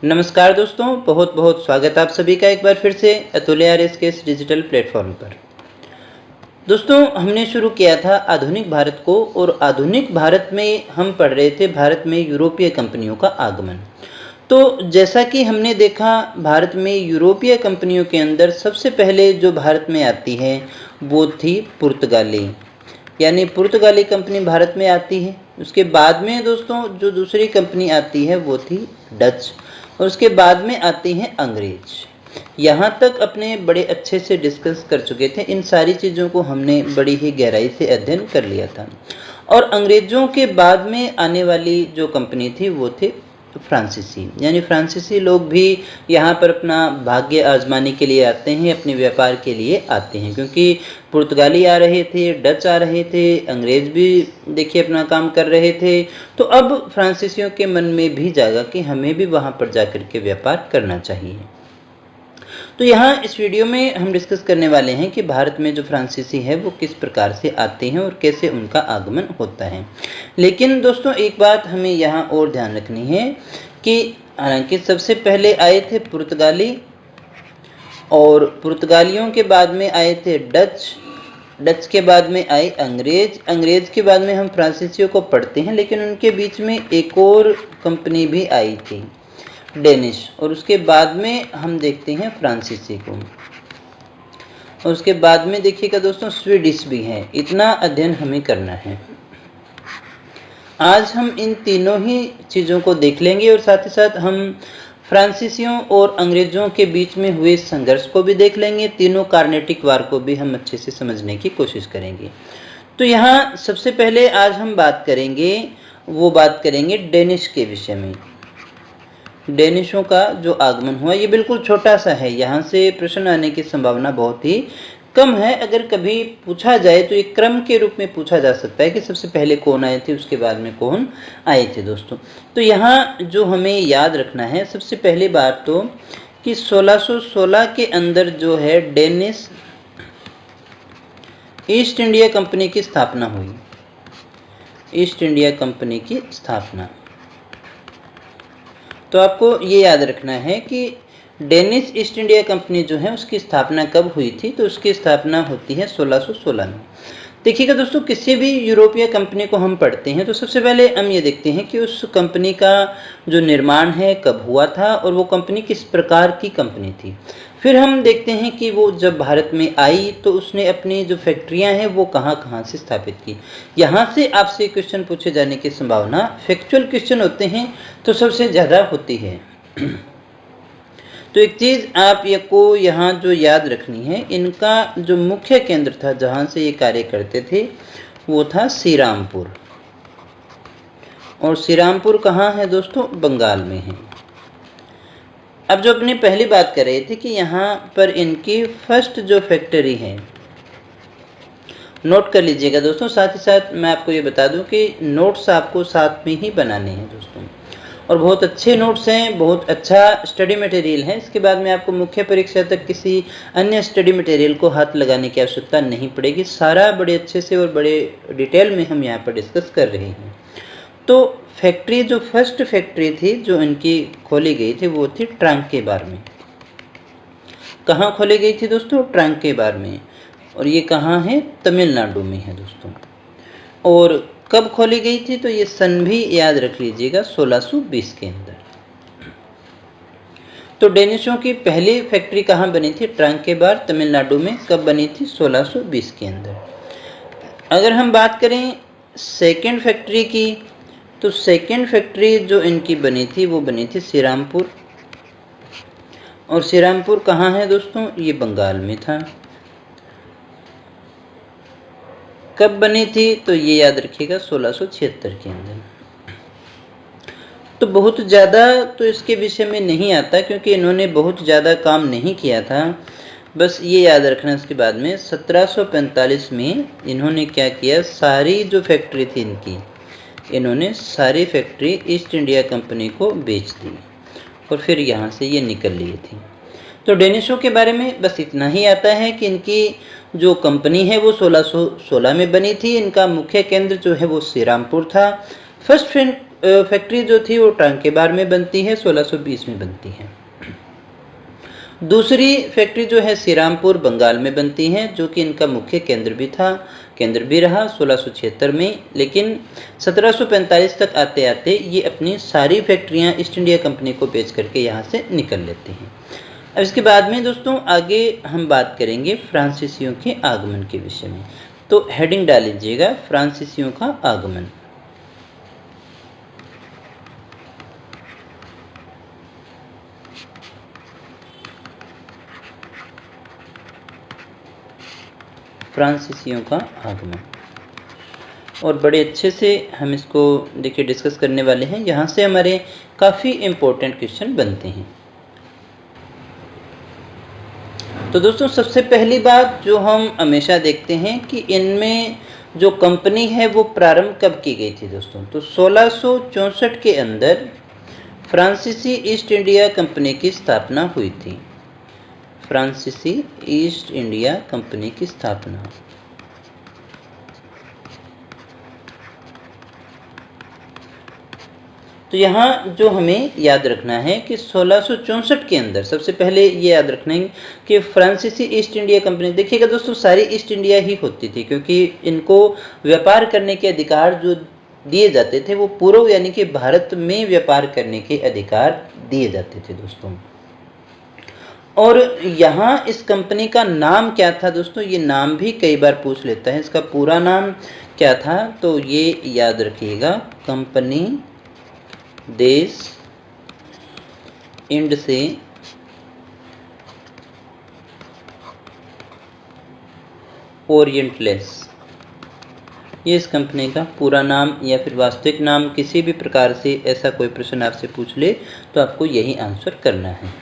नमस्कार दोस्तों, बहुत बहुत स्वागत आप सभी का एक बार फिर से अतुल्य आरएस के इस डिजिटल प्लेटफॉर्म पर। दोस्तों, हमने शुरू किया था आधुनिक भारत को और आधुनिक भारत में हम पढ़ रहे थे भारत में यूरोपीय कंपनियों का आगमन। तो जैसा कि हमने देखा, भारत में यूरोपीय कंपनियों के अंदर सबसे पहले जो भारत में आती है वो थी पुर्तगाली, यानी पुर्तगाली कंपनी भारत में आती है। उसके बाद में दोस्तों जो दूसरी कंपनी आती है वो थी डच, और उसके बाद में आती हैं अंग्रेज। यहाँ तक अपने बड़े अच्छे से डिस्कस कर चुके थे, इन सारी चीज़ों को हमने बड़ी ही गहराई से अध्ययन कर लिया था। और अंग्रेज़ों के बाद में आने वाली जो कंपनी थी वो थे फ्रांसीसी, यानी फ्रांसीसी लोग भी यहाँ पर अपना भाग्य आजमाने के लिए आते हैं, अपने व्यापार के लिए आते हैं, क्योंकि पुर्तगाली आ रहे थे, डच आ रहे थे, अंग्रेज़ भी देखिए अपना काम कर रहे थे। तो अब फ्रांसीसियों के मन में भी जागा कि हमें भी वहाँ पर जाकर के व्यापार करना चाहिए। तो यहाँ इस वीडियो में हम डिस्कस करने वाले हैं कि भारत में जो फ्रांसीसी है वो किस प्रकार से आते हैं और कैसे उनका आगमन होता है। लेकिन दोस्तों एक बात हमें यहाँ और ध्यान रखनी है कि हालांकि सबसे पहले आए थे पुर्तगाली, और पुर्तगालियों के बाद में आए थे डच, डच के बाद में आए अंग्रेज, अंग्रेज के बाद में हम फ्रांसीसियों को पढ़ते हैं। लेकिन उनके बीच में एक और कंपनी भी आई थी, डेनिश, और उसके बाद में हम देखते हैं फ्रांसीसी को, और उसके बाद में देखिएगा दोस्तों स्वीडिश भी है। इतना अध्ययन हमें करना है। आज हम इन तीनों ही चीज़ों को देख लेंगे और साथ ही साथ हम फ्रांसीसियों और अंग्रेज़ों के बीच में हुए संघर्ष को भी देख लेंगे। तीनों कार्नेटिक वार को भी हम अच्छे से समझने की कोशिश करेंगे। तो यहाँ सबसे पहले आज हम बात करेंगे डेनिश के विषय में। डेनिशों का जो आगमन हुआ ये बिल्कुल छोटा सा है, यहाँ से प्रश्न आने की संभावना बहुत ही कम है। अगर कभी पूछा जाए तो एक क्रम के रूप में पूछा जा सकता है कि सबसे पहले कौन आए थे, उसके बाद में कौन आए थे दोस्तों। तो यहाँ जो हमें याद रखना है सबसे पहली बात तो कि 1616 के अंदर जो है डेनिश ईस्ट इंडिया कंपनी की स्थापना हुई। ईस्ट इंडिया कंपनी की स्थापना, तो आपको ये याद रखना है कि डेनिश ईस्ट इंडिया कंपनी जो है उसकी स्थापना कब हुई थी, तो उसकी स्थापना होती है 1616 में। देखिएगा दोस्तों, किसी भी यूरोपीय कंपनी को हम पढ़ते हैं तो सबसे पहले हम ये देखते हैं कि उस कंपनी का जो निर्माण है कब हुआ था और वो कंपनी किस प्रकार की कंपनी थी। फिर हम देखते हैं कि वो जब भारत में आई तो उसने अपनी जो फैक्ट्रियां हैं वो कहाँ कहाँ से स्थापित की। यहाँ से आपसे क्वेश्चन पूछे जाने की संभावना, फैक्चुअल क्वेश्चन होते हैं तो सबसे ज़्यादा होती है। तो एक चीज़ आप ये को यहाँ जो याद रखनी है, इनका जो मुख्य केंद्र था जहाँ से ये कार्य करते थे वो था श्रीरामपुर, और श्रीरामपुर कहाँ है दोस्तों, बंगाल में है। अब जो अपने पहली बात कर रहे थे कि यहाँ पर इनकी फर्स्ट जो फैक्ट्री है, नोट कर लीजिएगा दोस्तों। साथ ही साथ मैं आपको ये बता दूं कि नोट्स आपको साथ में ही बनाने हैं दोस्तों, और बहुत अच्छे नोट्स हैं, बहुत अच्छा स्टडी मटेरियल है। इसके बाद में आपको मुख्य परीक्षा तक किसी अन्य स्टडी मटेरियल को हाथ लगाने की आवश्यकता नहीं पड़ेगी। सारा बड़े अच्छे से और बड़े डिटेल में हम यहाँ पर डिस्कस कर रहे हैं। तो फैक्ट्री, जो फर्स्ट फैक्ट्री थी जो इनकी खोली गई थी वो थी ट्रांकेबार में। कहाँ खोली गई थी दोस्तों, ट्रांकेबार में, और ये कहाँ है, तमिलनाडु में है दोस्तों। और कब खोली गई थी, तो ये सन भी याद रख लीजिएगा, 1620 के अंदर। तो डेनिशों की पहली फैक्ट्री कहाँ बनी थी, ट्रांकेबार, तमिलनाडु में। कब बनी थी, 1620 के अंदर। अगर हम बात करें सेकेंड फैक्ट्री की, तो सेकेंड फैक्ट्री जो इनकी बनी थी वो बनी थी श्रीरामपुर, और श्रीरामपुर कहाँ है दोस्तों, ये बंगाल में था। कब बनी थी, तो ये याद रखिएगा 1676 के अंदर। तो बहुत ज़्यादा तो इसके विषय में नहीं आता क्योंकि इन्होंने बहुत ज़्यादा काम नहीं किया था। बस ये याद रखना, इसके बाद में 1745 में इन्होंने क्या किया, सारी जो फैक्ट्री थी इनकी, इन्होंने सारी फैक्ट्री ईस्ट इंडिया कंपनी को बेच दी और फिर यहाँ से ये निकल लिए थी। तो डेनिशों के बारे में बस इतना ही आता है कि इनकी जो कंपनी है वो 1616 में बनी थी। इनका मुख्य केंद्र जो है वो श्रीरामपुर था। फर्स्ट फैक्ट्री जो थी वो टांकेबार में बनती है, 1620 में बनती है। दूसरी फैक्ट्री जो है श्रीरामपुर बंगाल में बनती है, जो कि इनका मुख्य केंद्र भी रहा 1676 में। लेकिन 1745 तक आते आते ये अपनी सारी फैक्ट्रियां ईस्ट इंडिया कंपनी को बेच करके यहाँ से निकल लेते हैं। अब इसके बाद में दोस्तों आगे हम बात करेंगे फ्रांसीसियों के आगमन के विषय में। तो हेडिंग डाल लीजिएगा, फ्रांसीसियों का आगमन। फ्रांसीसियों का आगमन, और बड़े अच्छे से हम इसको देखिए डिस्कस करने वाले हैं। यहाँ से हमारे काफ़ी इम्पोर्टेंट क्वेश्चन बनते हैं। तो दोस्तों सबसे पहली बात जो हम हमेशा देखते हैं कि इनमें जो कंपनी है वो प्रारंभ कब की गई थी दोस्तों। तो 1664 के अंदर फ्रांसीसी ईस्ट इंडिया कंपनी की स्थापना हुई थी। फ्रांसीसी ईस्ट इंडिया कंपनी की स्थापना। तो यहाँ जो हमें याद रखना है कि 1664 के अंदर सबसे पहले ये याद रखना है कि फ्रांसीसी ईस्ट इंडिया कंपनी, देखिएगा दोस्तों सारी ईस्ट इंडिया ही होती थी, क्योंकि इनको व्यापार करने के अधिकार जो दिए जाते थे वो पूर्व यानी कि भारत में व्यापार करने के अधिकार दिए जाते थे दोस्तों। और यहाँ इस कंपनी का नाम क्या था दोस्तों, ये नाम भी कई बार पूछ लेता है, इसका पूरा नाम क्या था। तो ये याद रखिएगा, कंपनी देश इंड से ओरिएंटलेस, ये इस कंपनी का पूरा नाम या फिर वास्तविक नाम। किसी भी प्रकार से ऐसा कोई प्रश्न आपसे पूछ ले तो आपको यही आंसर करना है।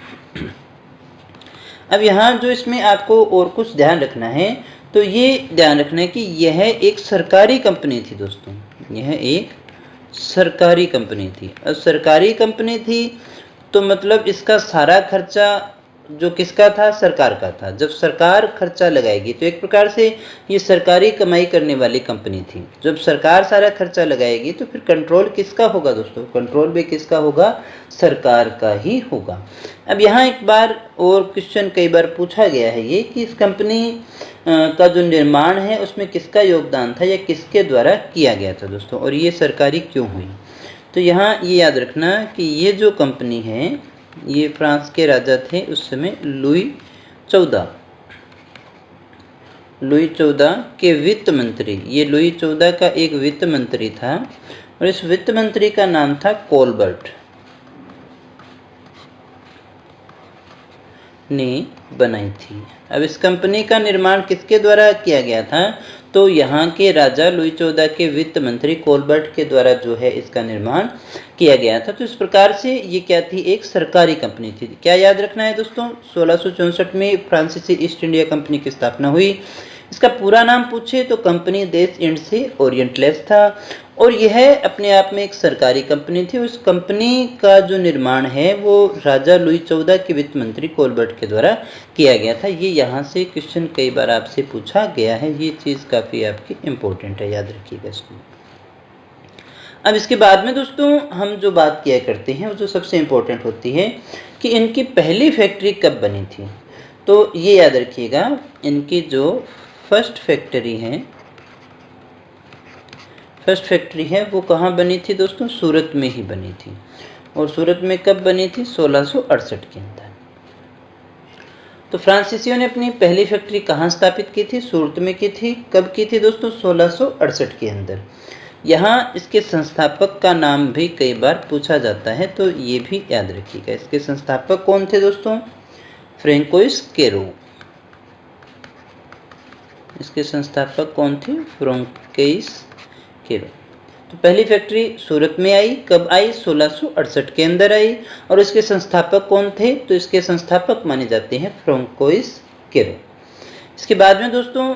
अब यहाँ जो इसमें आपको और कुछ ध्यान रखना है, तो ये ध्यान रखना है कि यह एक सरकारी कंपनी थी दोस्तों, यह एक सरकारी कंपनी थी। और सरकारी कंपनी थी तो मतलब इसका सारा खर्चा जो किसका था, सरकार का था। जब सरकार खर्चा लगाएगी तो एक प्रकार से ये सरकारी कमाई करने वाली कंपनी थी। जब सरकार सारा खर्चा लगाएगी तो फिर कंट्रोल किसका होगा दोस्तों, कंट्रोल भी किसका होगा, सरकार का ही होगा। अब यहाँ एक बार और क्वेश्चन कई बार पूछा गया है ये कि इस कंपनी का जो निर्माण है उसमें किसका योगदान था या किसके द्वारा किया गया था दोस्तों, और ये सरकारी क्यों हुई। तो यहाँ ये याद रखना कि ये जो कंपनी है ये फ्रांस के राजा थे उस समय लुई 14 के वित्त मंत्री। ये लुई 14 का एक वित्त मंत्री था और इस वित्त मंत्री का नाम था कोलबर्ट ने बनाई थी। अब इस कंपनी का निर्माण किसके द्वारा किया गया था, तो यहाँ के राजा लुई 14 के वित्त मंत्री कोलबर्ट के द्वारा जो है इसका निर्माण किया गया था। तो इस प्रकार से ये क्या थी, एक सरकारी कंपनी थी। क्या याद रखना है दोस्तों, 1664 में फ्रांसीसी ईस्ट इंडिया कंपनी की स्थापना हुई। इसका पूरा नाम पूछे तो कंपनी देश इंड से ओरिएंटलेस था और यह अपने आप में एक सरकारी कंपनी थी। उस कंपनी का जो निर्माण है वो राजा लुई 14 के वित्त मंत्री कोलबर्ट के द्वारा किया गया था। ये यहाँ से क्वेश्चन कई बार आपसे पूछा गया है, ये चीज़ काफ़ी आपकी इम्पोर्टेंट है, याद रखिएगा इसको। अब इसके बाद में दोस्तों हम जो बात किया करते हैं वो जो सबसे इम्पोर्टेंट होती है कि इनकी पहली फैक्ट्री कब बनी थी। तो ये याद रखिएगा, इनकी जो फर्स्ट फैक्ट्री है वो कहाँ बनी थी दोस्तों, सूरत में ही बनी थी। और सूरत में कब बनी थी, 1668 के अंदर। तो फ्रांसीसियों ने अपनी पहली फैक्ट्री कहाँ स्थापित की थी, सूरत में की थी। कब की थी दोस्तों, 1668 के अंदर। यहाँ इसके संस्थापक का नाम भी कई बार पूछा जाता है, तो ये भी याद रखिएगा। इसके संस्थापक कौन थे दोस्तों, फ्रैंकोइस केरो। इसके संस्थापक कौन थे, फ्रैंकोइस केरो। तो पहली फैक्ट्री सूरत में आई, कब आई, 1668 के अंदर आई। और इसके संस्थापक कौन थे, तो इसके संस्थापक माने जाते हैं फ्रैंकोइस केरो। इसके बाद में दोस्तों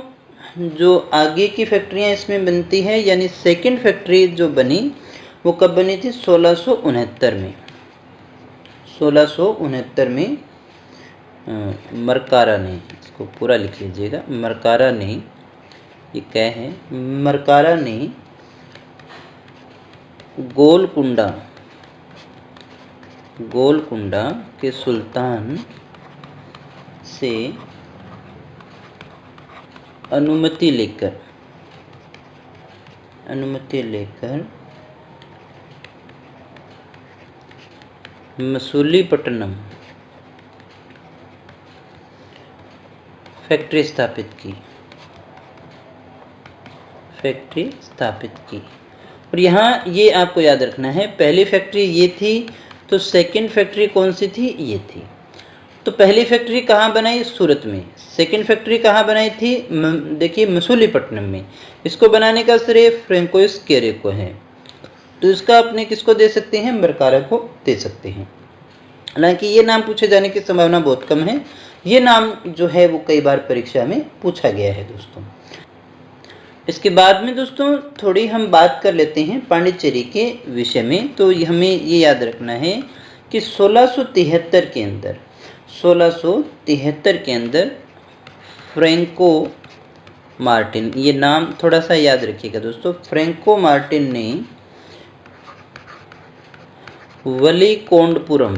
जो आगे की फैक्ट्रियां इसमें बनती है, यानी सेकंड फैक्ट्री जो बनी वो कब बनी थी, 1669 में। 1669 में मरकारा ने, इसको पूरा लिख लीजिएगा, मरकारा ने, ये क्या है, मरकारा ने गोलकुंडा, गोलकुंडा के सुल्तान से अनुमति लेकर मसूलीपट्टनम फैक्ट्री स्थापित की। और यहाँ ये आपको याद रखना है, पहली फैक्ट्री ये थी, तो सेकंड फैक्ट्री कौन सी थी? ये थी। तो पहली फैक्ट्री कहाँ बनाई? सूरत में। सेकंड फैक्ट्री कहाँ बनाई थी? देखिए मसूलीपट्टनम में। इसको बनाने का श्रेय फ्रैंकोइस केरे को है, तो इसका अपने किसको दे सकते हैं? मरकारा को दे सकते हैं। हालांकि ये नाम पूछे जाने की संभावना बहुत कम है, ये नाम जो है वो कई बार परीक्षा में पूछा गया है दोस्तों। इसके बाद में दोस्तों थोड़ी हम बात कर लेते हैं पांडिचेरी के विषय में। तो हमें ये याद रखना है कि 1673 के अंदर फ्रैंको मार्टिन, ये नाम थोड़ा सा याद रखिएगा दोस्तों, फ्रैंको मार्टिन ने वलीकोंडपुरम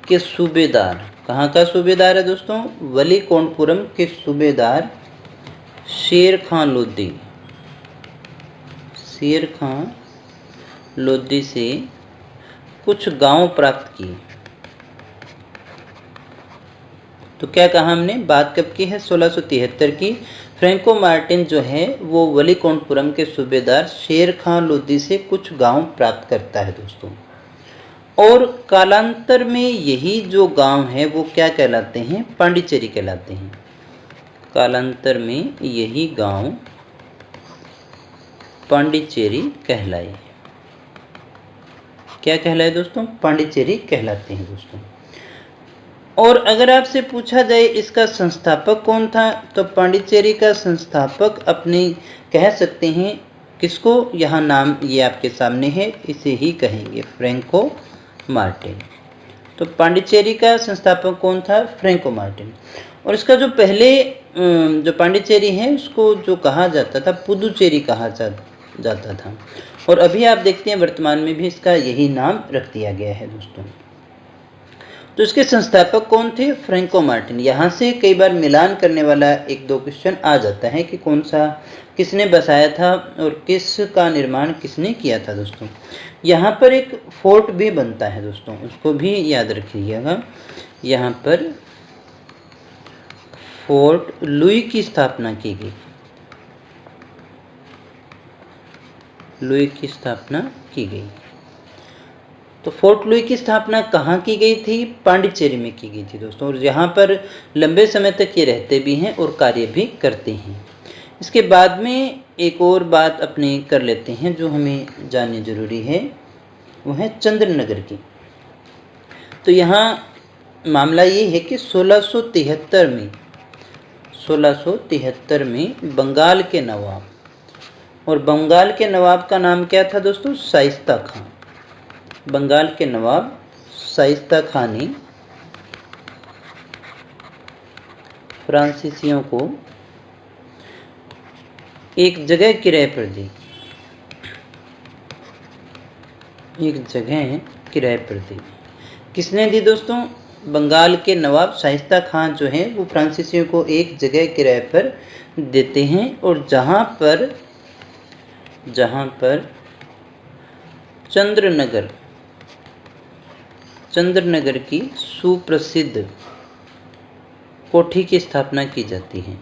के सूबेदार, कहाँ का सूबेदार है दोस्तों? वलीकोंडपुरम के सूबेदार शेर खान लोदी से कुछ गांव प्राप्त किए। तो क्या कहा हमने? बात कब की है? 1673 की। फ्रैंको मार्टिन जो है वो वलीकोंडपुरम के सूबेदार शेर खान लोदी से कुछ गांव प्राप्त करता है दोस्तों। और कालांतर में यही जो गांव है वो क्या कहलाते हैं? पांडिचेरी कहलाते हैं। कालांतर में यही गांव पांडिचेरी कहलाए। क्या कहलाए दोस्तों? पांडिचेरी कहलाते हैं दोस्तों। और अगर आपसे पूछा जाए इसका संस्थापक कौन था, तो पांडिचेरी का संस्थापक अपने कह सकते हैं किसको? यहाँ नाम ये आपके सामने है, इसे ही कहेंगे फ्रैंको मार्टिन। तो पांडिचेरी का संस्थापक कौन था? Franco Martin. और इसका जो पहले जो पांडिचेरी है उसको जो कहा जाता था पुदुचेरी कहा जाता था, और अभी आप देखते हैं वर्तमान में भी इसका यही नाम रख दिया गया है दोस्तों। तो इसके संस्थापक कौन थे? Franco Martin. यहाँ से कई बार मिलान करने वाला एक दो क्वेश्चन आ जाता है कि कौन सा किसने बसाया था और किसका निर्माण किसने किया था दोस्तों। यहाँ पर एक फोर्ट भी बनता है दोस्तों, उसको भी याद रखिएगा। यहाँ पर फोर्ट लुई की स्थापना की गई। तो फोर्ट लुई की स्थापना कहाँ की गई थी? पांडिचेरी में की गई थी दोस्तों। और यहाँ पर लंबे समय तक ये रहते भी हैं और कार्य भी करते हैं। इसके बाद में एक और बात अपने कर लेते हैं जो हमें जाननी जरूरी है, वो है चंद्रनगर की। तो यहाँ मामला ये है कि 1673 में बंगाल के नवाब, और बंगाल के नवाब का नाम क्या था दोस्तों? शाइस्ता खां। बंगाल के नवाब शाइस्ता खां ने फ्रांसीसियों को एक जगह किराए पर दी। किसने दी दोस्तों? बंगाल के नवाब शाइस्ता खां जो हैं वो फ्रांसीसियों को एक जगह किराए पर देते हैं, और जहाँ पर चंद्रनगर की सुप्रसिद्ध कोठी की स्थापना की जाती है।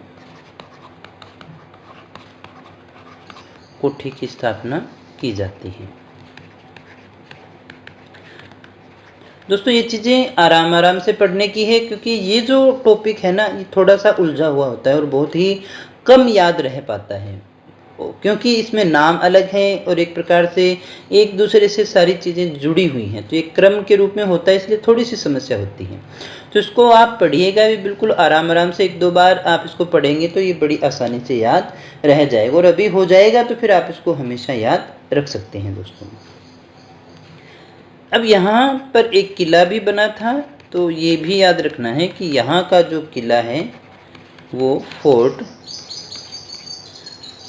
दोस्तों ये चीज़ें आराम से पढ़ने की है, क्योंकि ये जो टॉपिक है ना ये थोड़ा सा उलझा हुआ होता है और बहुत ही कम याद रह पाता है, क्योंकि इसमें नाम अलग है और एक प्रकार से एक दूसरे से सारी चीज़ें जुड़ी हुई हैं। तो एक क्रम के रूप में होता है, इसलिए थोड़ी सी समस्या होती है। तो इसको आप पढ़िएगा भी बिल्कुल आराम से, एक दो बार आप इसको पढ़ेंगे तो ये बड़ी आसानी से याद रह जाएगा, और अभी हो जाएगा तो फिर आप इसको हमेशा याद रख सकते हैं दोस्तों। अब यहाँ पर एक किला भी बना था, तो ये भी याद रखना है कि यहाँ का जो किला है वो फोर्ट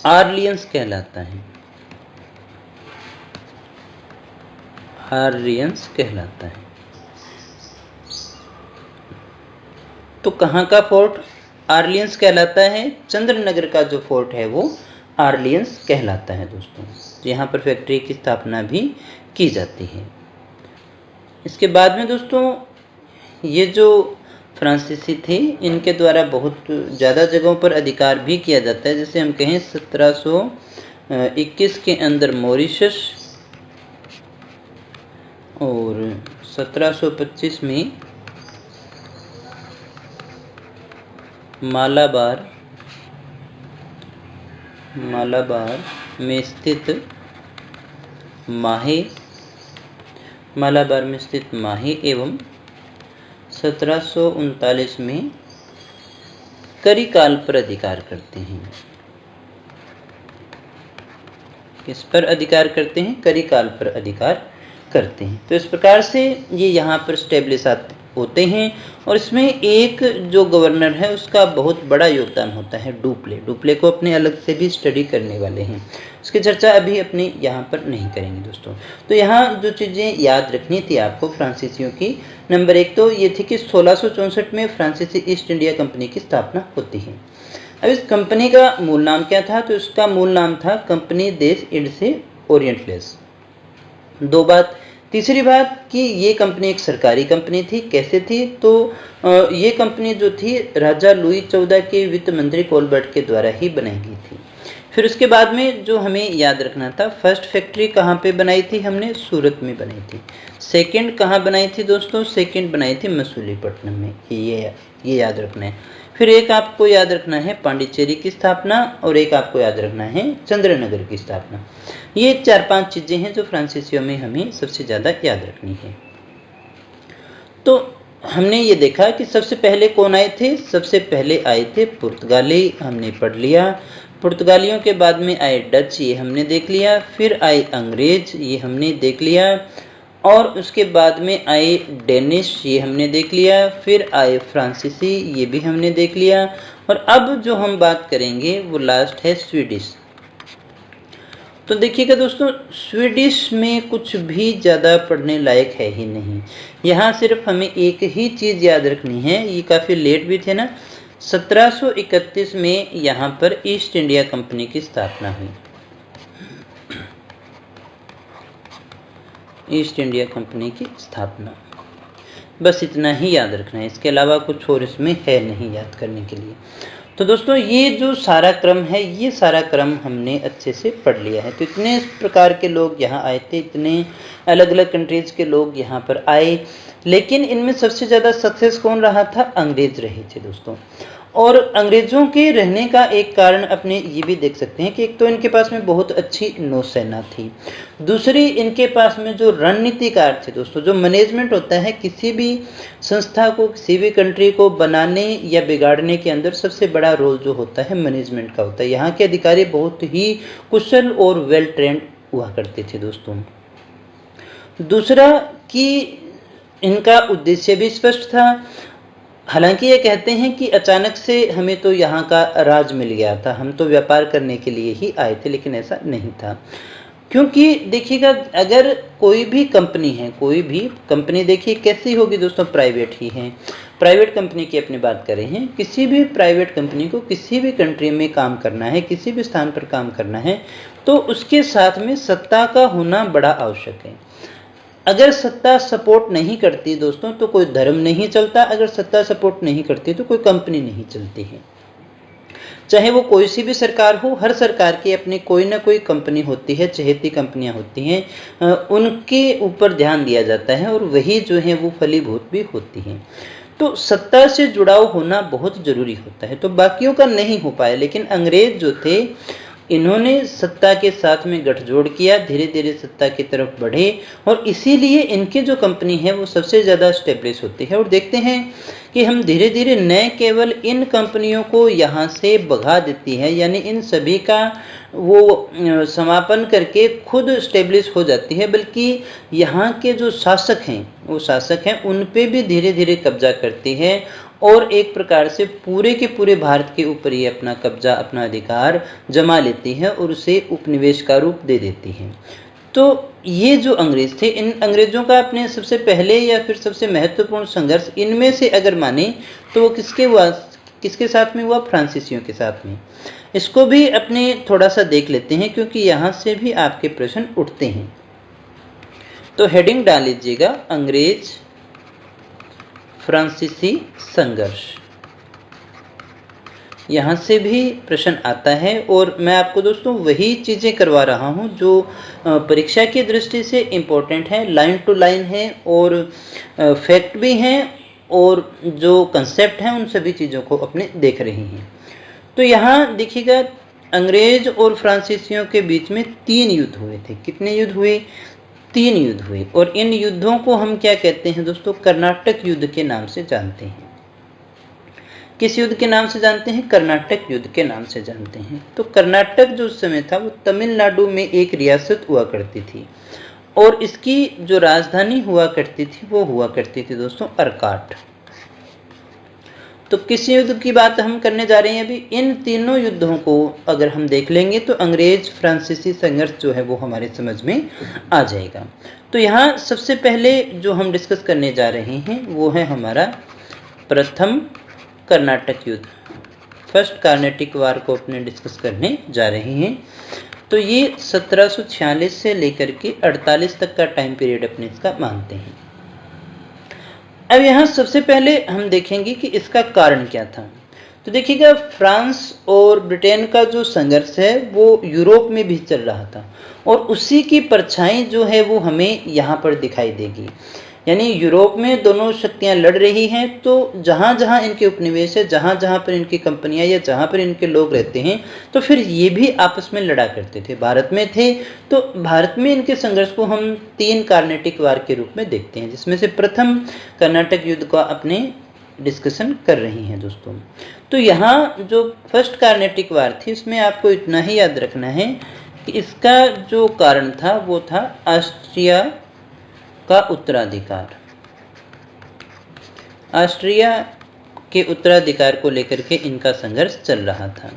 आर्लियंस कहलाता है, आर्लियंस कहलाता है। तो कहाँ का फोर्ट आर्लियंस कहलाता है? चंद्रनगर का जो फोर्ट है वो आर्लियंस कहलाता है दोस्तों। यहाँ पर फैक्ट्री की स्थापना भी की जाती है। इसके बाद में दोस्तों ये जो फ्रांसीसी थे इनके द्वारा बहुत ज़्यादा जगहों पर अधिकार भी किया जाता है। जैसे हम कहें 1721 के अंदर मॉरिशस और 1725 में मालाबार में स्थित माहे एवं 1739 में करिकाल पर अधिकार करते हैं। किस पर अधिकार करते हैं? करिकाल पर अधिकार करते हैं। तो इस प्रकार से ये यहाँ पर स्टेब्लिश होते हैं। और इसमें एक जो गवर्नर है उसका बहुत बड़ा योगदान होता है, डुप्ले को अपने अलग से भी स्टडी करने वाले हैं। इसकी चर्चा अभी अपनी यहाँ पर नहीं करेंगे दोस्तों। तो यहाँ जो चीज़ें याद रखनी थी आपको फ्रांसीसियों की, नंबर 1 तो ये थी कि 1664 में फ्रांसीसी ईस्ट इंडिया कंपनी की स्थापना होती है। अब इस कंपनी का मूल नाम क्या था? तो इसका मूल नाम था कंपनी देश इंड से ओरिएंटलेस। 2 बात। तीसरी बात कि ये कंपनी एक सरकारी कंपनी थी। कैसे थी? तो ये कंपनी जो थी राजा लुई 14 के वित्त मंत्री कोलबर्ट के द्वारा ही बनाई गई थी। फिर उसके बाद में जो हमें याद रखना था, फर्स्ट फैक्ट्री कहाँ पे बनाई थी? हमने सूरत में बनाई थी। सेकंड कहाँ बनाई थी दोस्तों? सेकंड बनाई थी मसूलीपट्टनम में। ये याद रखना है। फिर एक आपको याद रखना है पांडिचेरी की स्थापना और एक आपको याद रखना है चंद्रनगर की स्थापना। ये 4-5 चीज़ें हैं जो फ्रांसीसियों में हमें सबसे ज़्यादा याद रखनी है। तो हमने ये देखा कि सबसे पहले कौन आए थे? सबसे पहले आए थे पुर्तगाली, हमने पढ़ लिया। पुर्तगालियों के बाद में आए डच, ये हमने देख लिया। फिर आए अंग्रेज, ये हमने देख लिया। और उसके बाद में आए डेनिश, ये हमने देख लिया। फिर आए फ्रांसीसी, ये भी हमने देख लिया। और अब जो हम बात करेंगे वो लास्ट है स्वीडिश। तो देखिएगा दोस्तों, स्वीडिश में कुछ भी ज़्यादा पढ़ने लायक है ही नहीं। यहाँ सिर्फ हमें एक ही चीज़ याद रखनी है, ये काफ़ी लेट भी थे ना। 1731 में यहाँ पर ईस्ट इंडिया कंपनी की स्थापना हुई। ईस्ट इंडिया कंपनी की स्थापना, बस इतना ही याद रखना है। इसके अलावा कुछ और इसमें है नहीं याद करने के लिए। तो दोस्तों ये जो सारा क्रम है, ये सारा क्रम हमने अच्छे से पढ़ लिया है। तो इतने प्रकार के लोग यहाँ आए थे, इतने अलग अलग कंट्रीज़ के लोग यहाँ पर आए, लेकिन इनमें सबसे ज़्यादा सक्सेस कौन रहा था? अंग्रेज रहे थे दोस्तों। और अंग्रेज़ों के रहने का एक कारण अपने ये भी देख सकते हैं कि एक तो इनके पास में बहुत अच्छी नौसेना थी, दूसरी इनके पास में जो रणनीतिकार थे दोस्तों, जो मैनेजमेंट होता है किसी भी संस्था को, किसी भी कंट्री को बनाने या बिगाड़ने के अंदर सबसे बड़ा रोल जो होता है मैनेजमेंट का होता है। यहाँ के अधिकारी बहुत ही कुशल और वेल ट्रेंड हुआ करते थे दोस्तों। दूसरा कि इनका उद्देश्य भी स्पष्ट था। हालांकि ये कहते हैं कि अचानक से हमें तो यहाँ का राज मिल गया था, हम तो व्यापार करने के लिए ही आए थे, लेकिन ऐसा नहीं था। क्योंकि देखिएगा, अगर कोई भी कंपनी है, कोई भी कंपनी देखिए कैसी होगी दोस्तों, प्राइवेट ही है। प्राइवेट कंपनी की अपनी बात करें हैं, किसी भी प्राइवेट कंपनी को किसी भी कंट्री में काम करना है, किसी भी स्थान पर काम करना है, तो उसके साथ में सत्ता का होना बड़ा आवश्यक है। अगर सत्ता सपोर्ट नहीं करती दोस्तों तो कोई धर्म नहीं चलता, अगर सत्ता सपोर्ट नहीं करती तो कोई कंपनी नहीं चलती है। चाहे वो कोई सी भी सरकार हो, हर सरकार की अपनी कोई ना कोई कंपनी होती है, चहेती कंपनियां होती हैं, उनके ऊपर ध्यान दिया जाता है और वही जो है वो फलीभूत भी होती हैं। तो सत्ता से जुड़ाव होना बहुत ज़रूरी होता है। तो बाकियों का नहीं हो पाया, लेकिन अंग्रेज जो थे इन्होंने सत्ता के साथ में गठजोड़ किया, धीरे धीरे सत्ता की तरफ बढ़े और इसीलिए इनकी जो कंपनी है वो सबसे ज़्यादा स्टेब्लिश होती है। और देखते हैं कि हम धीरे धीरे न केवल इन कंपनियों को यहाँ से भगा देती है, यानी इन सभी का वो समापन करके खुद स्टेब्लिश हो जाती है, बल्कि यहाँ के जो शासक हैं, वो शासक हैं उन पे भी धीरे धीरे कब्जा करती है और एक प्रकार से पूरे के पूरे भारत के ऊपर ये अपना कब्जा, अपना अधिकार जमा लेती है और उसे उपनिवेश का रूप दे देती है। तो ये जो अंग्रेज थे, इन अंग्रेजों का अपने सबसे पहले या फिर सबसे महत्वपूर्ण संघर्ष इनमें से अगर माने तो वो किसके साथ में हुआ? फ्रांसीसियों के साथ में। इसको भी अपने थोड़ा सा देख लेते हैं क्योंकि यहाँ से भी आपके प्रश्न उठते हैं। तो हेडिंग डाल लीजिएगा अंग्रेज फ्रांसीसी संघर्ष। यहाँ से भी प्रश्न आता है और मैं आपको दोस्तों वही चीज़ें करवा रहा हूँ जो परीक्षा की दृष्टि से इम्पोर्टेंट है, लाइन टू लाइन है और फैक्ट भी हैं और जो कंसेप्ट हैं उन सभी चीज़ों को अपने देख रहे हैं। तो यहाँ देखिएगा अंग्रेज और फ्रांसीसियों के बीच में 3 युद्ध हुए थे। कितने युद्ध हुए? 3 युद्ध हुए और इन युद्धों को हम क्या कहते हैं दोस्तों? कर्नाटक युद्ध के नाम से जानते हैं। किस युद्ध के नाम से जानते हैं? कर्नाटक युद्ध के नाम से जानते हैं। तो कर्नाटक जो उस समय था वो तमिलनाडु में एक रियासत हुआ करती थी और इसकी जो राजधानी हुआ करती थी वो हुआ करती थी दोस्तों अर्काट। तो किस युद्ध की बात हम करने जा रहे हैं अभी? इन तीनों युद्धों को अगर हम देख लेंगे तो अंग्रेज फ्रांसीसी संघर्ष जो है वो हमारे समझ में आ जाएगा। तो यहाँ सबसे पहले जो हम डिस्कस करने जा रहे हैं वो है हमारा प्रथम कर्नाटक युद्ध। फर्स्ट कार्नेटिक वार को अपने डिस्कस करने जा रहे हैं। तो ये 1746 से लेकर के 48 तक का टाइम पीरियड अपने इसका मानते हैं। अब यहाँ सबसे पहले हम देखेंगे कि इसका कारण क्या था। तो देखिएगा फ्रांस और ब्रिटेन का जो संघर्ष है वो यूरोप में भी चल रहा था और उसी की परछाई जो है वो हमें यहाँ पर दिखाई देगी। यानी यूरोप में दोनों शक्तियां लड़ रही हैं तो जहाँ जहाँ इनके उपनिवेश है, जहाँ जहाँ पर इनकी कंपनियां या जहाँ पर इनके लोग रहते हैं तो फिर ये भी आपस में लड़ा करते थे। भारत में थे तो भारत में इनके संघर्ष को हम 3 कार्नेटिक वार के रूप में देखते हैं, जिसमें से प्रथम कर्नाटक युद्ध का अपने डिस्कशन कर रही हैं दोस्तों। तो यहाँ जो फर्स्ट कार्नेटिक वार थी उसमें आपको इतना ही याद रखना है कि इसका जो कारण था वो था ऑस्ट्रिया का उत्तराधिकार। ऑस्ट्रिया के उत्तराधिकार को लेकर के इनका संघर्ष चल रहा था।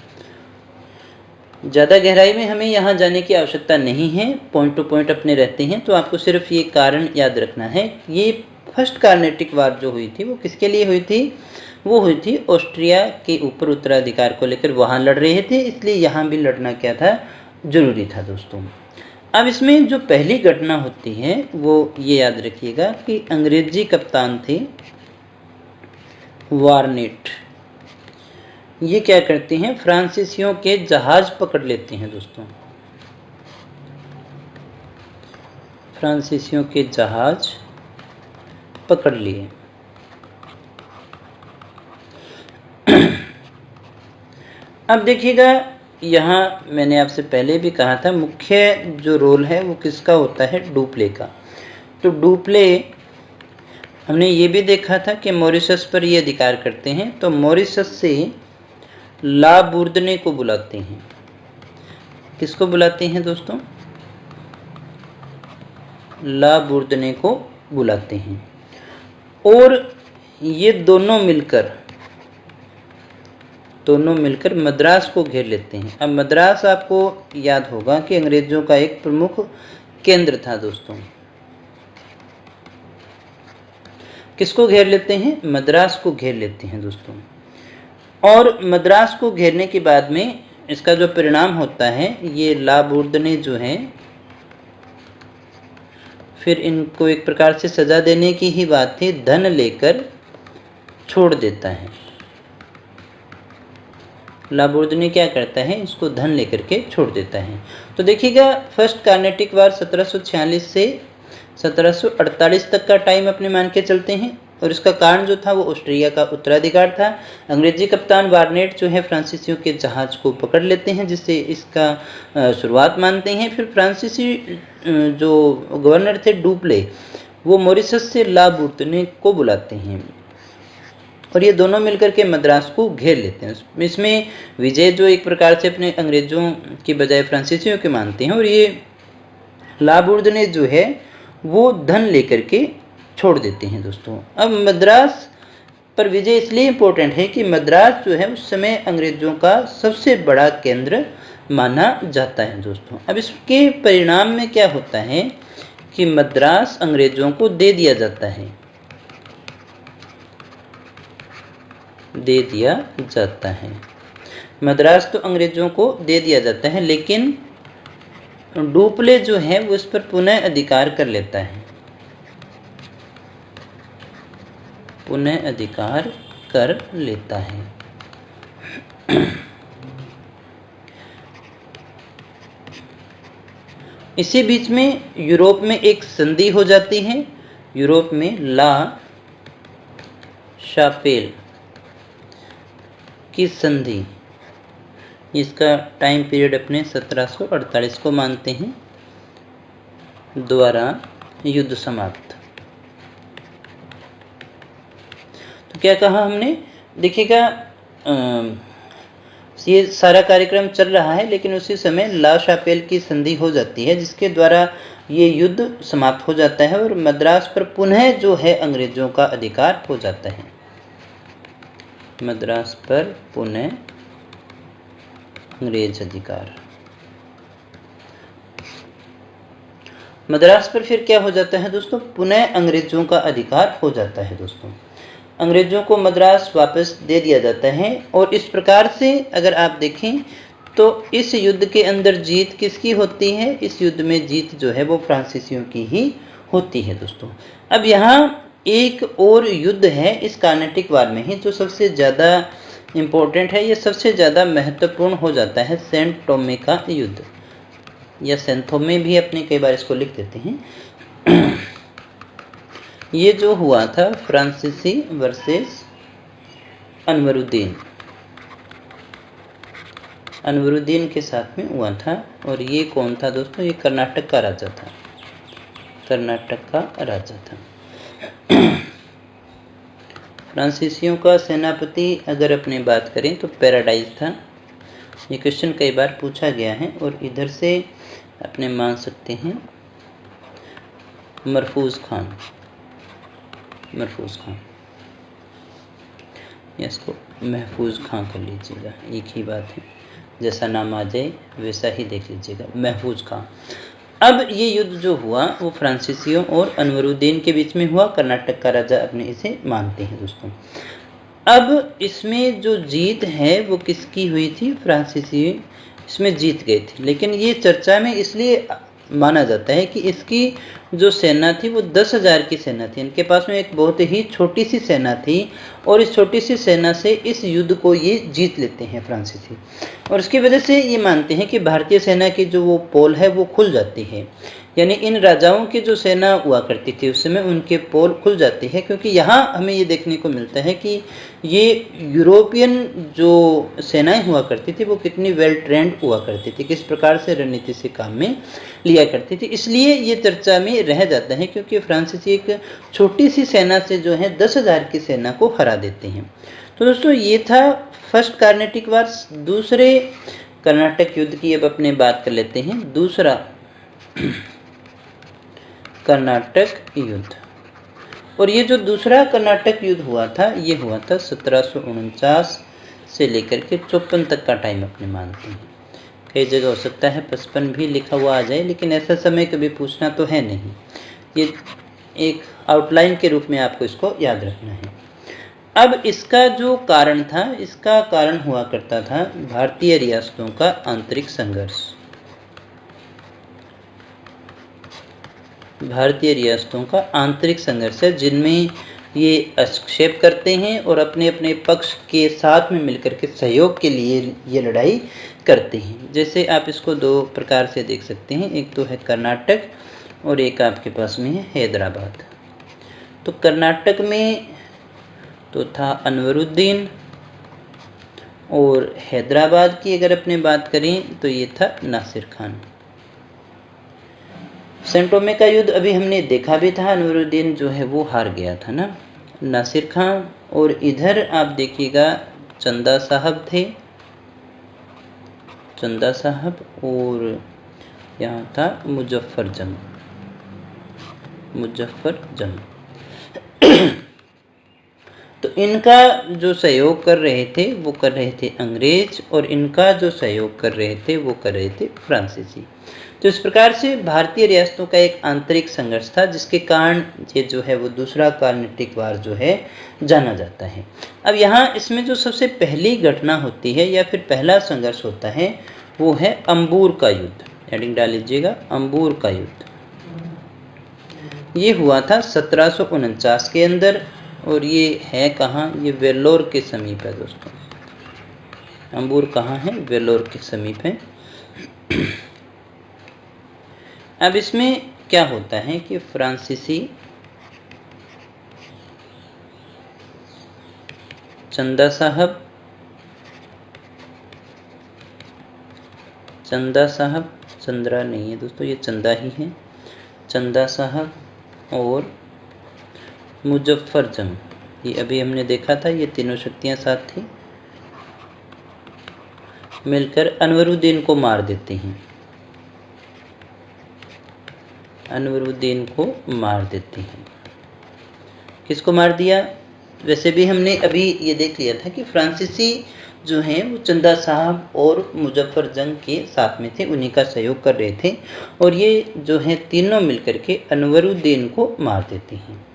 ज़्यादा गहराई में हमें यहाँ जाने की आवश्यकता नहीं है, पॉइंट टू पॉइंट अपने रहते हैं। तो आपको सिर्फ ये कारण याद रखना है। ये फर्स्ट कार्नेटिक वार जो हुई थी वो किसके लिए हुई थी? वो हुई थी ऑस्ट्रिया के ऊपर उत्तराधिकार को लेकर। वहाँ लड़ रहे थे, इसलिए यहाँ भी लड़ना क्या था? जरूरी था दोस्तों। अब इसमें जो पहली घटना होती है वो ये याद रखिएगा कि अंग्रेजी कप्तान थे वारनेट। ये क्या करते हैं? फ्रांसीसियों के जहाज पकड़ लेते हैं दोस्तों। फ्रांसीसियों के जहाज पकड़ लिए। अब देखिएगा यहाँ मैंने आपसे पहले भी कहा था मुख्य जो रोल है वो किसका होता है? डुप्ले का। तो डुप्ले हमने ये भी देखा था कि मॉरिशस पर ये अधिकार करते हैं। तो मॉरिशस से ला बुर्दने को बुलाते हैं। किसको बुलाते हैं दोस्तों? ला बुर्दने को बुलाते हैं और ये दोनों मिलकर मद्रास को घेर लेते हैं। अब मद्रास आपको याद होगा कि अंग्रेजों का एक प्रमुख केंद्र था दोस्तों। किसको घेर लेते हैं? मद्रास को घेर लेते हैं दोस्तों। और मद्रास को घेरने के बाद में इसका जो परिणाम होता है, ये ला बुर्दने जो है फिर इनको एक प्रकार से सजा देने की ही बात थी, धन लेकर छोड़ देता है। ला बुर्दने क्या करता है? इसको धन लेकर के छोड़ देता है। तो देखिएगा फर्स्ट कार्नेटिक वार 1746 से 1748 तक का टाइम अपने मान के चलते हैं और इसका कारण जो था वो ऑस्ट्रिया का उत्तराधिकार था। अंग्रेजी कप्तान वारनेट जो है फ्रांसीसियों के जहाज को पकड़ लेते हैं, जिससे इसका शुरुआत मानते हैं। फिर फ्रांसीसी जो गवर्नर थे डुप्ले, वो मॉरिशस से ला बुर्दने को बुलाते हैं और ये दोनों मिलकर के मद्रास को घेर लेते हैं। इसमें विजय जो एक प्रकार से अपने अंग्रेजों की बजाय फ्रांसीसियों के मानते हैं और ये ला बुर्दने जो है वो धन लेकर के छोड़ देते हैं दोस्तों। अब मद्रास पर विजय इसलिए इम्पोर्टेंट है कि मद्रास जो है उस समय अंग्रेजों का सबसे बड़ा केंद्र माना जाता है दोस्तों। अब इसके परिणाम में क्या होता है कि मद्रास अंग्रेजों को दे दिया जाता है, मद्रास तो अंग्रेजों को दे दिया जाता है, लेकिन डुप्ले जो है वो इस पर पुनः अधिकार कर लेता है, इसी बीच में यूरोप में एक संधि हो जाती है, यूरोप में ला शापेल की संधि, इसका टाइम पीरियड अपने 1748 को मानते हैं, द्वारा युद्ध समाप्त। तो क्या कहा हमने, देखिएगा ये सारा कार्यक्रम चल रहा है, लेकिन उसी समय ला शापेल की संधि हो जाती है, जिसके द्वारा ये युद्ध समाप्त हो जाता है और मद्रास पर पुनः जो है अंग्रेजों का अधिकार हो जाता है, मद्रास पर पुनः अंग्रेज अधिकार। मद्रास पर फिर क्या हो जाता है दोस्तों, पुनः अंग्रेजों का अधिकार हो जाता है दोस्तों, अंग्रेजों को मद्रास वापस दे दिया जाता है। और इस प्रकार से अगर आप देखें तो इस युद्ध के अंदर जीत किसकी होती है, इस युद्ध में जीत जो है वो फ्रांसीसियों की ही होती है दोस्तों। अब यहाँ एक और युद्ध है इस कार्नेटिक वार में ही जो सबसे ज़्यादा इम्पोर्टेंट है, ये सबसे ज़्यादा महत्वपूर्ण हो जाता है, सेंट टोमे का युद्ध, या सेंथोमे भी अपने कई बार इसको लिख देते हैं। ये जो हुआ था फ्रांसीसी वर्सेस अनवरुद्दीन के साथ में हुआ था। और ये कौन था दोस्तों, ये कर्नाटक का राजा था, फ्रांसीसियों का सेनापति अगर अपने बात करें तो पैराडाइज था। ये क्वेश्चन कई बार पूछा गया है और इधर से अपने मान सकते हैं महफूज खान, इसको महफूज खां कर लीजिएगा, एक ही बात है, जैसा नाम आ जाए वैसा ही देख लीजिएगा, महफूज खां। अब ये युद्ध जो हुआ वो फ्रांसीसियों और अनवरुद्दीन के बीच में हुआ, कर्नाटक का राजा अपने इसे मानते हैं दोस्तों। अब इसमें जो जीत है वो किसकी हुई थी, फ्रांसीसी इसमें जीत गए थे, लेकिन ये चर्चा में इसलिए माना जाता है कि इसकी जो सेना थी वो 10,000 की सेना थी, इनके पास में एक बहुत ही छोटी सी सेना थी और इस छोटी सी सेना से इस युद्ध को ये जीत लेते हैं फ्रांसीसी। और इसकी वजह से ये मानते हैं कि भारतीय सेना की जो वो पोल है वो खुल जाती है, यानी इन राजाओं की जो सेना हुआ करती थी उस समय उनके पोल खुल जाती है, क्योंकि यहाँ हमें ये देखने को मिलता है कि ये यूरोपियन जो सेनाएं हुआ करती थी वो कितनी वेल ट्रेंड हुआ करती थी, किस प्रकार से रणनीति से काम में लिया करती थी, इसलिए ये चर्चा में रह जाता है, क्योंकि फ्रांसीसी एक छोटी सी सेना से जो है 10,000 की सेना को हरा देते हैं। तो दोस्तों ये था फर्स्ट कार्नेटिक वार। दूसरे कर्नाटक युद्ध की अब अपने बात कर लेते हैं, दूसरा कर्नाटक युद्ध। और ये जो दूसरा कर्नाटक युद्ध हुआ था ये हुआ था 1749 से लेकर के 54 तक का टाइम अपने मानते हैं। कई जगह हो सकता है 55 भी लिखा हुआ आ जाए, लेकिन ऐसा समय कभी पूछना तो है नहीं, ये एक आउटलाइन के रूप में आपको इसको याद रखना है। अब इसका जो कारण था, इसका कारण हुआ करता था भारतीय रियासतों का आंतरिक संघर्ष, भारतीय रियासतों का आंतरिक संघर्ष है, जिनमें ये हस्तक्षेप करते हैं और अपने अपने पक्ष के साथ में मिलकर के सहयोग के लिए ये लड़ाई करते हैं। जैसे आप इसको दो प्रकार से देख सकते हैं, एक तो है कर्नाटक और एक आपके पास में है हैदराबाद। तो कर्नाटक में तो था अनवरुद्दीन और हैदराबाद की अगर अपने बात करें तो ये था नासिर खान। सेंट टोमे का युद्ध अभी हमने देखा भी था, अनवरुद्दीन जो है वो हार गया था ना, नासिर खान। और इधर आप देखिएगा चंदा साहब थे, चंदा साहब, और यहाँ था मुजफ्फर जंग, मुजफ्फर जंग। तो इनका जो सहयोग कर रहे थे वो कर रहे थे अंग्रेज, और इनका जो सहयोग कर रहे थे वो कर रहे थे फ्रांसीसी। तो इस प्रकार से भारतीय रियासतों का एक आंतरिक संघर्ष था, जिसके कारण ये जो है वो दूसरा कार्नेटिक वार जो है जाना जाता है। अब यहाँ इसमें जो सबसे पहली घटना होती है या फिर पहला संघर्ष होता है वो है अंबूर का युद्ध। हेडिंग डाल लीजिएगा, अंबूर का युद्ध। ये हुआ था 1749 के अंदर, और ये है कहाँ? ये वेल्लोर के समीप है दोस्तों। अंबूर कहाँ है? वेल्लोर के समीप है। अब इसमें क्या होता है कि फ्रांसीसी चंदा साहब, चंद्रा नहीं है दोस्तों, ये चंदा ही है, चंदा साहब और मुजफ्फर जंग, ये अभी हमने देखा था, ये तीनों शक्तियां साथ थी, मिलकर अनवरुद्दीन को मार देते हैं। अनवरुद्दीन को मार देते हैं। किसको मार दिया? वैसे भी हमने अभी ये देख लिया था कि फ्रांसीसी जो हैं वो चंदा साहब और मुजफ्फर जंग के साथ में थे, उन्हीं का सहयोग कर रहे थे, और ये जो हैं तीनों मिलकर के अनवरुद्दीन को मार देते हैं।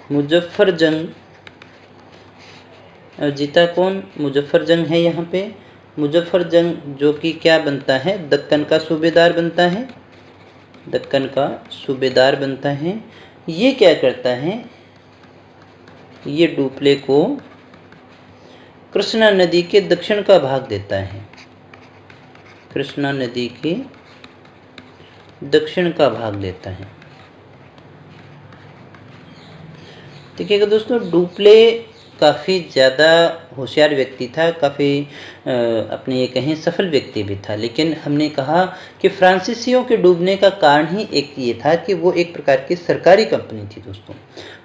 मुजफ्फर जंग जीता कौन? मुजफ्फर जंग है यहाँ पे। मुजफ्फर जंग जो कि क्या बनता है? दक्कन का सूबेदार बनता है, दक्कन का सूबेदार बनता है। ये क्या करता है? ये डुप्ले को कृष्णा नदी के दक्षिण का भाग देता है, कृष्णा नदी के दक्षिण का भाग देता है। देखिएगा दोस्तों, डुप्ले काफ़ी ज़्यादा होशियार व्यक्ति था, काफ़ी अपने ये कहें सफल व्यक्ति भी था, लेकिन हमने कहा कि फ्रांसीसियों के डूबने का कारण ही एक ये था कि वो एक प्रकार की सरकारी कंपनी थी दोस्तों,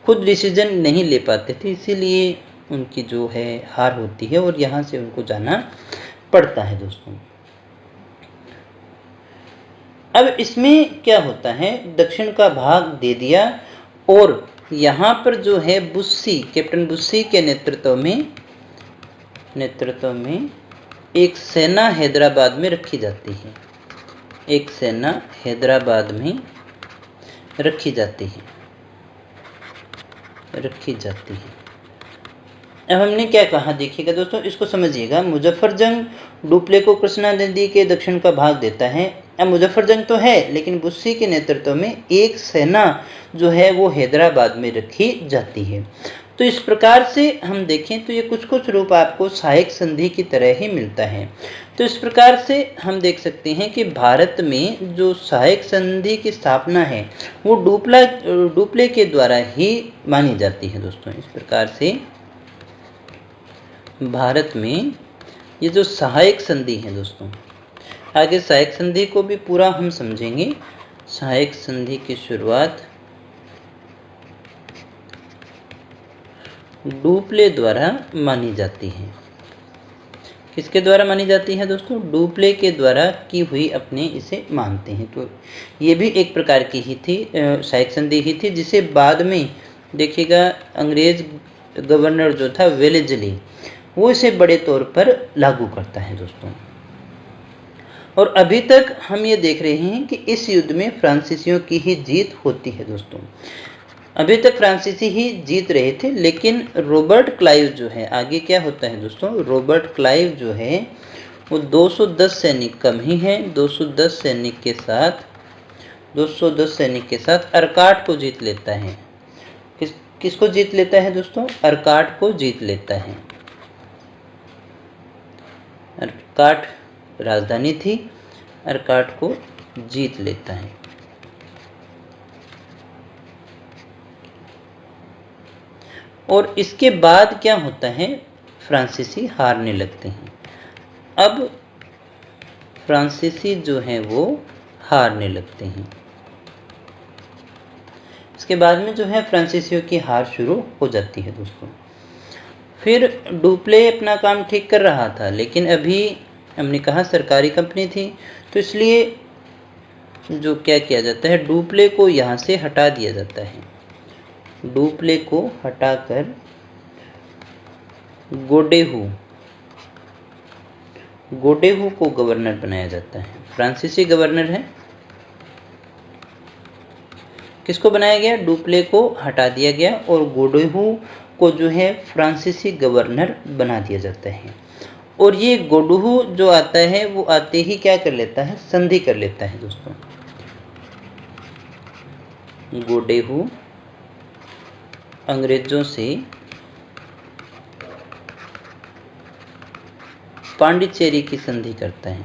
खुद डिसीजन नहीं ले पाते थे, इसीलिए उनकी जो है हार होती है और यहाँ से उनको जाना पड़ता है दोस्तों। अब इसमें क्या होता है? दक्षिण का भाग दे दिया, और यहाँ पर जो है बुस्सी, कैप्टन बुस्सी के नेतृत्व में एक सेना हैदराबाद में रखी जाती है, एक सेना हैदराबाद में रखी जाती है। अब हमने क्या कहा देखिएगा दोस्तों, इसको समझिएगा। मुजफ्फर जंग डुप्ले को कृष्णा नदी के दक्षिण का भाग देता है। अब मुजफ्फर जंग तो है, लेकिन बुस्सी के नेतृत्व में एक सेना जो है वो हैदराबाद में रखी जाती है। तो इस प्रकार से हम देखें तो ये कुछ रूप आपको सहायक संधि की तरह ही मिलता है। तो इस प्रकार से हम देख सकते हैं कि भारत में जो सहायक संधि की स्थापना है वो डुप्ले के द्वारा ही मानी जाती है दोस्तों। इस प्रकार से भारत में ये जो सहायक संधि है दोस्तों, आगे सहायक संधि को भी पूरा हम समझेंगे। सहायक संधि की शुरुआत डुप्ले द्वारा मानी जाती है। किसके द्वारा मानी जाती है दोस्तों? डुप्ले के द्वारा की हुई अपने इसे मानते हैं। तो ये भी एक प्रकार की ही थी, सहायक संधि ही थी, जिसे बाद में देखिएगा अंग्रेज गवर्नर जो था वेलेस्ली, वो इसे बड़े तौर पर लागू करता है दोस्तों। और अभी तक हम ये देख रहे हैं कि इस युद्ध में फ्रांसीसियों की ही जीत होती है दोस्तों। अभी तक फ्रांसीसी ही जीत रहे थे, लेकिन रॉबर्ट क्लाइव जो है, आगे क्या होता है दोस्तों, रॉबर्ट क्लाइव जो है वो 210 सैनिक कम ही है, 210 सैनिक के साथ अर्काट को जीत लेता है। किसको जीत लेता है दोस्तों? अर्काट को जीत लेता है। अर्काट राजधानी थी, अर्काट को जीत लेता है। और इसके बाद क्या होता है? फ्रांसीसी हारने लगते हैं। अब फ्रांसीसी जो हैं वो हारने लगते हैं। इसके बाद में जो है फ्रांसीसियों की हार शुरू हो जाती है दोस्तों। फिर डुप्ले अपना काम ठीक कर रहा था, लेकिन अभी हमने कहा सरकारी कंपनी थी, तो इसलिए जो क्या किया जाता है, डुप्ले को यहाँ से हटा दिया जाता है। डुप्ले को हटाकर गोडेहू को गवर्नर बनाया जाता है। फ्रांसीसी गवर्नर है। किसको बनाया गया? डुप्ले को हटा दिया गया और गोडेहू को जो है फ्रांसीसी गवर्नर बना दिया जाता है। और ये गोडेहू जो आता है वो आते ही क्या कर लेता है? संधि कर लेता है दोस्तों। गोडेहू अंग्रेजों से पांडिचेरी की संधि करता है।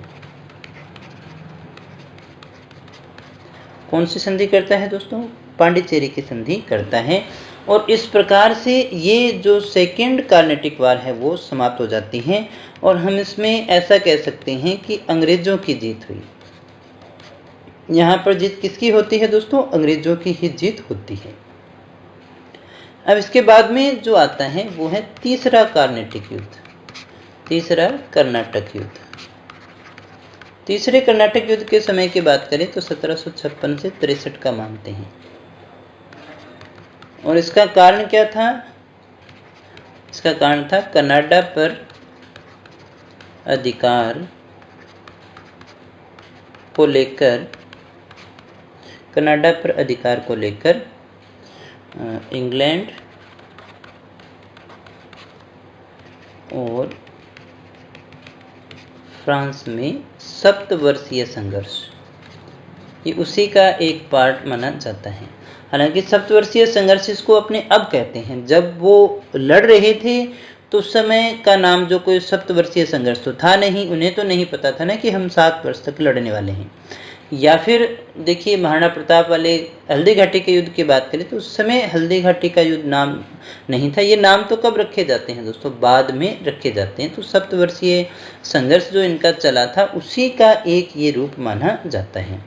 कौन सी संधि करता है दोस्तों? पांडिचेरी की संधि करता है। और इस प्रकार से ये जो सेकेंड कार्नेटिक वार है वो समाप्त हो जाती है और हम इसमें ऐसा कह सकते हैं कि अंग्रेजों की जीत हुई। यहाँ पर जीत किसकी होती है दोस्तों? अंग्रेजों की ही जीत होती है। अब इसके बाद में जो आता है वो है तीसरा कार्नेटिक युद्ध, तीसरा कर्नाटक युद्ध। तीसरे कर्नाटक युद्ध के समय की बात करें तो 1756 से 63 का मानते हैं। और इसका कारण क्या था? इसका कारण था कनाडा पर अधिकार को लेकर, कनाडा पर अधिकार को लेकर इंग्लैंड और फ्रांस में सप्तवर्षीय संघर्ष, ये उसी का एक पार्ट माना जाता है। हालांकि सप्तवर्षीय संघर्ष इसको अपने अब कहते हैं, जब वो लड़ रहे थे तो उस समय का नाम जो कोई सप्तवर्षीय संघर्ष तो था नहीं, उन्हें तो नहीं पता था ना कि हम 7 वर्ष तक लड़ने वाले हैं। या फिर देखिए महाराणा प्रताप वाले हल्दी घाटी के युद्ध की बात करें तो उस समय हल्दी घाटी का युद्ध नाम नहीं था। ये नाम तो कब रखे जाते हैं दोस्तों? बाद में रखे जाते हैं। तो सप्तवर्षीय संघर्ष जो इनका चला था उसी का एक ये रूप माना जाता है।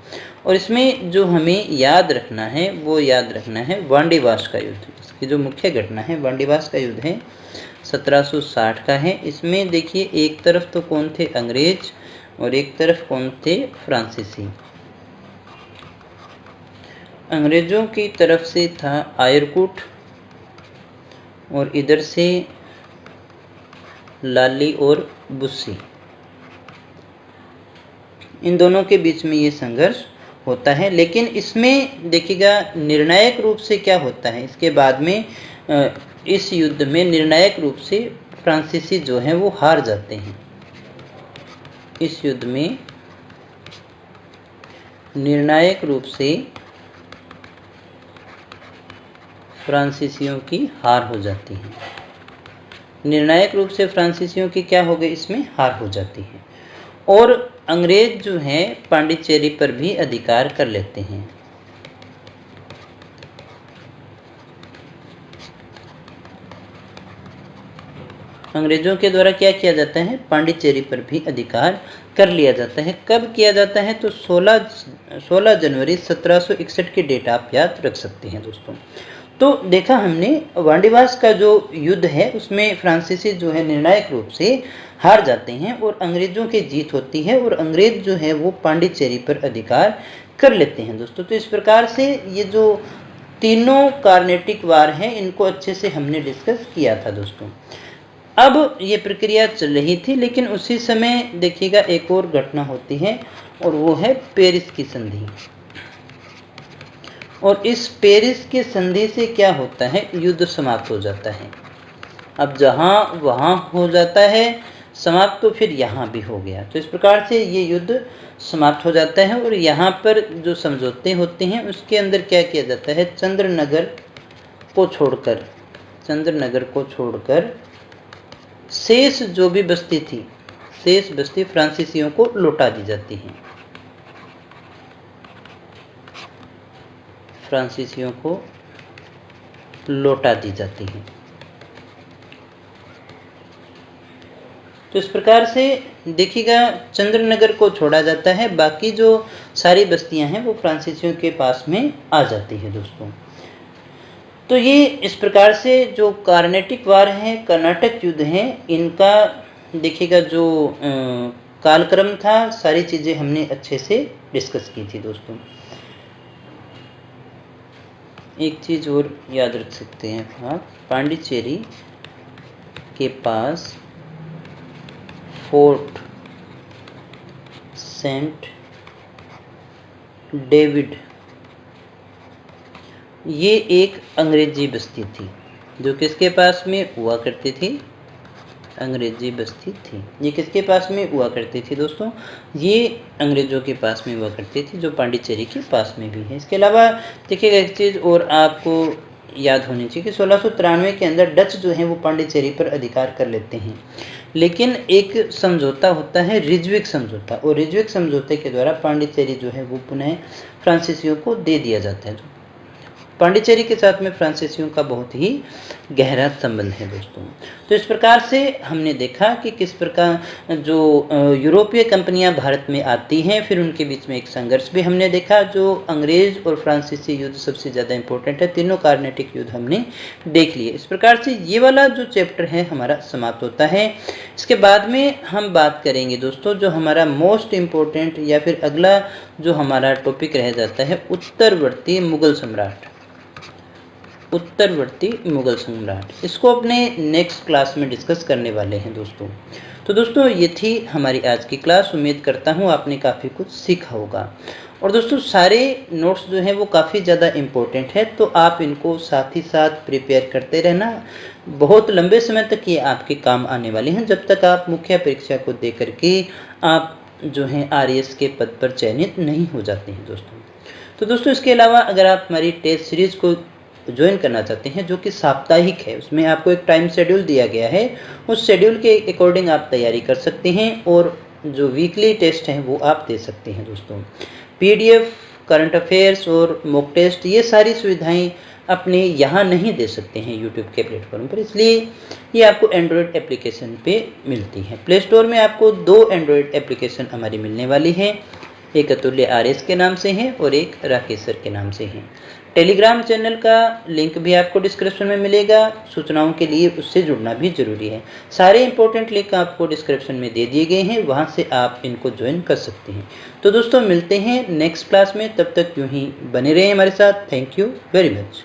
और इसमें जो हमें याद रखना है वो याद रखना है वांडीवास का युद्ध। इसकी जो मुख्य घटना है वांडीवास का युद्ध है, 1760 का है। इसमें देखिए एक तरफ तो कौन थे? अंग्रेज, और एक तरफ कौन थे? फ्रांसीसी। अंग्रेजों की तरफ से था आयरकूट और इधर से लाली और बुस्सी। इन दोनों के बीच में ये संघर्ष होता है। लेकिन इसमें देखिएगा निर्णायक रूप से क्या होता है, इसके बाद में इस युद्ध में निर्णायक रूप से फ्रांसीसी जो है वो हार जाते हैं। इस युद्ध में निर्णायक रूप से फ्रांसीसियों की हार हो जाती है। निर्णायक रूप से फ्रांसीसियों की क्या हो गई? इसमें हार हो जाती है। और अंग्रेज जो हैं पांडिचेरी पर भी अधिकार कर लेते हैं। अंग्रेजों के द्वारा क्या किया जाता है? पांडिचेरी पर भी अधिकार कर लिया जाता है। कब किया जाता है? तो 16 जनवरी 1761 की डेट आप याद रख सकते हैं दोस्तों। तो देखा हमने वांडीवास का जो युद्ध है उसमें फ्रांसीसी जो है निर्णायक रूप से हार जाते हैं और अंग्रेजों की जीत होती है और अंग्रेज जो है वो पांडिचेरी पर अधिकार कर लेते हैं दोस्तों। तो इस प्रकार से ये जो तीनों कार्नेटिक वार हैं इनको अच्छे से हमने डिस्कस किया था दोस्तों। अब ये प्रक्रिया चल रही थी, लेकिन उसी समय देखिएगा एक और घटना होती है और वो है पेरिस की संधि। और इस पेरिस की संधि से क्या होता है? युद्ध समाप्त हो जाता है। अब जहाँ वहाँ हो जाता है समाप्त, तो फिर यहाँ भी हो गया। तो इस प्रकार से ये युद्ध समाप्त हो जाता है। और यहाँ पर जो समझौते होते हैं उसके अंदर क्या किया जाता है? चंद्रनगर को छोड़कर शेष जो भी बस्ती थी, शेष बस्ती फ्रांसीसियों को लौटा दी जाती है। फ्रांसीसियों को लौटा दी जाती है। तो इस प्रकार से देखिएगा चंद्रनगर को छोड़ा जाता है, बाकी जो सारी बस्तियां हैं वो फ्रांसीसियों के पास में आ जाती है दोस्तों। तो ये इस प्रकार से जो कार्नेटिक वार है, कर्नाटक युद्ध है, इनका देखिएगा जो कालक्रम था, सारी चीज़ें हमने अच्छे से डिस्कस की थी दोस्तों। एक चीज़ और याद रख सकते हैं आप, पांडिचेरी के पास फोर्ट सेंट डेविड ये एक अंग्रेजी बस्ती थी जो किसके पास में हुआ करती थी, अंग्रेजी बस्ती थी। ये किसके पास में हुआ करती थी दोस्तों, ये अंग्रेजों के पास में हुआ करती थी जो पांडिचेरी के पास में भी है। इसके अलावा देखिएगा एक चीज़ और आपको याद होनी चाहिए कि 1693 के अंदर डच जो है वो पांडिचेरी पर अधिकार कर लेते हैं, लेकिन एक समझौता होता है रिजविक समझौता, और रिजविक समझौते के द्वारा पांडिचेरी जो है वो पुनः फ्रांसीसियों को दे दिया जाता है। पांडिचेरी के साथ में फ्रांसीसियों का बहुत ही गहरा संबंध है दोस्तों। तो इस प्रकार से हमने देखा कि किस प्रकार जो यूरोपीय कंपनियां भारत में आती हैं, फिर उनके बीच में एक संघर्ष भी हमने देखा। जो अंग्रेज और फ्रांसीसी युद्ध सबसे ज़्यादा इंपॉर्टेंट है, तीनों कार्नेटिक युद्ध हमने देख लिए। इस प्रकार से ये वाला जो चैप्टर है हमारा समाप्त होता है। इसके बाद में हम बात करेंगे दोस्तों जो हमारा मोस्ट इम्पोर्टेंट या फिर अगला जो हमारा टॉपिक रह जाता है, उत्तरवर्ती मुगल सम्राट। उत्तरवर्ती मुगल सम्राट इसको अपने नेक्स्ट क्लास में डिस्कस करने वाले हैं दोस्तों। तो दोस्तों ये थी हमारी आज की क्लास। उम्मीद करता हूँ आपने काफ़ी कुछ सीखा होगा। और दोस्तों सारे नोट्स जो हैं वो काफ़ी ज़्यादा इम्पोर्टेंट है, तो आप इनको साथ ही साथ प्रिपेयर करते रहना। बहुत लंबे समय तक ये आपके काम आने वाले हैं, जब तक आप मुख्य परीक्षा को दे करके आप जो हैं RAS के पद पर चयनित नहीं हो जाते हैं दोस्तों। तो दोस्तों इसके अलावा अगर आप हमारी टेस्ट सीरीज़ को ज्वाइन करना चाहते हैं जो कि साप्ताहिक है, उसमें आपको एक टाइम शेड्यूल दिया गया है, उस शेड्यूल के अकॉर्डिंग आप तैयारी कर सकते हैं और जो वीकली टेस्ट हैं वो आप दे सकते हैं दोस्तों। PDF, करंट अफेयर्स और मॉक टेस्ट ये सारी सुविधाएं अपने यहाँ नहीं दे सकते हैं यूट्यूब के प्लेटफॉर्म पर, इसलिए ये आपको एंड्रॉयड एप्लीकेशन पे मिलती है। प्ले स्टोर में आपको 2 एंड्रॉयड एप्लीकेशन हमारी मिलने वाली है, एक अतुल्य RS के नाम से है और एक राकेश सर के नाम से है। टेलीग्राम चैनल का लिंक भी आपको डिस्क्रिप्शन में मिलेगा, सूचनाओं के लिए उससे जुड़ना भी जरूरी है। सारे इंपॉर्टेंट लिंक आपको डिस्क्रिप्शन में दे दिए गए हैं, वहां से आप इनको ज्वाइन कर सकते हैं। तो दोस्तों मिलते हैं नेक्स्ट क्लास में, तब तक यूं ही बने रहें हमारे साथ। Thank you very much.